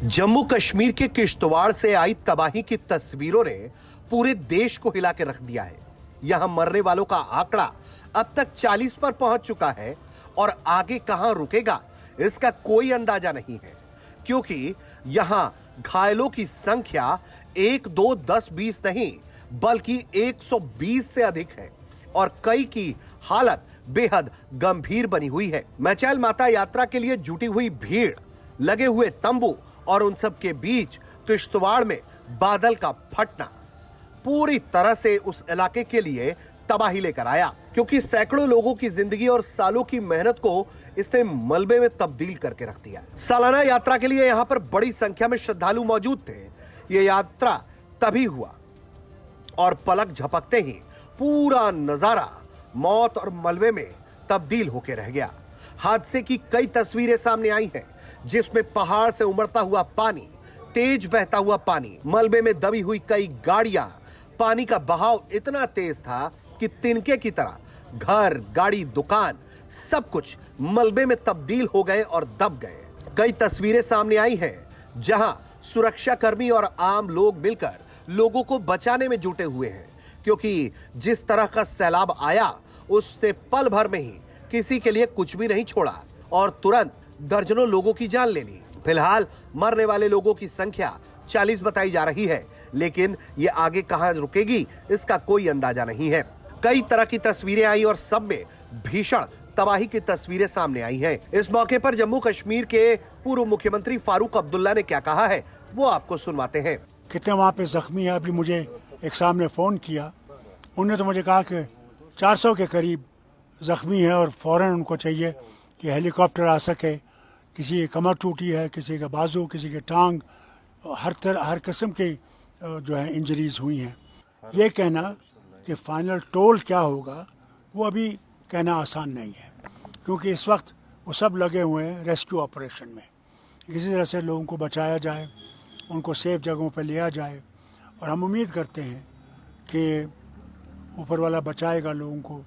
जम्मू कश्मीर के किश्तवाड़ से आई तबाही की तस्वीरों ने पूरे देश को हिला के रख दिया है। यहां मरने वालों का आंकड़ा अब तक 40 पर पहुंच चुका है और आगे कहां रुकेगा इसका कोई अंदाजा नहीं है, क्योंकि यहां घायलों की संख्या 1, 2, 10, 20 नहीं बल्कि 120 से अधिक है और कई की हालत बेहद गंभीर बनी हुई है। मैचैल माता यात्रा के लिए जुटी हुई भीड़, लगे हुए तंबू और उन सब के बीच किश्तवाड़ में बादल का फटना पूरी तरह से उस इलाके के लिए तबाही लेकर आया, क्योंकि सैकड़ों लोगों की जिंदगी और सालों की मेहनत को इसने मलबे में तब्दील करके रख दिया। सालाना यात्रा के लिए यहां पर बड़ी संख्या में श्रद्धालु मौजूद थे। यह यात्रा तभी हुआ और पलक झपकते ही पूरा नजारा मौत और मलबे में तब्दील होकर रह गया। हादसे की कई तस्वीरें सामने आई हैं, जिसमें पहाड़ से उमड़ता हुआ पानी, तेज बहता हुआ पानी, मलबे में दबी हुई कई गाड़ियां। पानी का बहाव इतना तेज था कि तिनके की तरह घर, गाड़ी, दुकान सब कुछ मलबे में तब्दील हो गए और दब गए। कई तस्वीरें सामने आई हैं जहां सुरक्षाकर्मी और आम लोग मिलकर लोगों को बचाने में जुटे हुए हैं, क्योंकि जिस तरह का सैलाब आया उसने पल भर में ही किसी के लिए कुछ भी नहीं छोड़ा और तुरंत दर्जनों लोगों की जान ले ली। फिलहाल मरने वाले लोगों की संख्या 40 बताई जा रही है, लेकिन ये आगे कहां रुकेगी इसका कोई अंदाजा नहीं है। कई तरह की तस्वीरें आई और सब में भीषण तबाही की तस्वीरें सामने आई हैं। इस मौके पर जम्मू कश्मीर के पूर्व मुख्यमंत्री फारूक अब्दुल्ला ने क्या कहा है वो आपको सुनवाते हैं। कितने वहाँ पे जख्मी है, अभी मुझे एक साहब ने फोन किया, उन्होंने तो मुझे कहा कि 400 के करीब जख्मी है और फौरन उनको चाहिए कि हेलीकॉप्टर आ सके। किसी की कमर टूटी है, किसी का बाजू, किसी के टांग, हर किस्म की जो है इंजरीज हुई हैं। ये कहना कि फाइनल टोल क्या होगा वो अभी कहना आसान नहीं है, क्योंकि इस वक्त वो सब लगे हुए हैं रेस्क्यू ऑपरेशन में। किसी तरह से लोगों को बचाया जाए, उनको सेफ जगहों पर लिया जाए और हम उम्मीद करते हैं कि ऊपर वाला बचाएगा लोगों को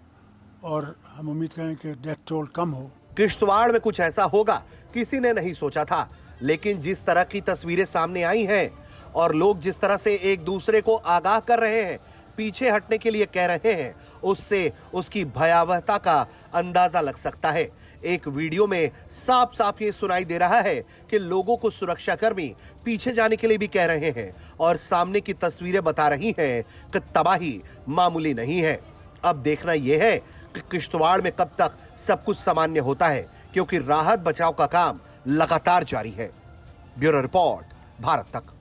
और हम उम्मीद करें कि डेथ टोल कम हो। किश्तवाड़ में कुछ ऐसा होगा किसी ने नहीं सोचा था, लेकिन जिस तरह की तस्वीरें सामने आई हैं और लोग जिस तरह से एक दूसरे को आगाह कर रहे हैं, पीछे हटने के लिए कह रहे हैं, उससे उसकी भयावहता का अंदाजा लग सकता है। एक वीडियो में साफ साफ ये सुनाई दे रहा है कि लोगों को सुरक्षाकर्मी पीछे जाने के लिए भी कह रहे हैं और सामने की तस्वीरें बता रही हैं कि तबाही मामूली नहीं है। अब देखना यह है कि किश्तवाड़ में कब तक सब कुछ सामान्य होता है, क्योंकि राहत बचाव का काम लगातार जारी है। ब्यूरो रिपोर्ट, भारत तक।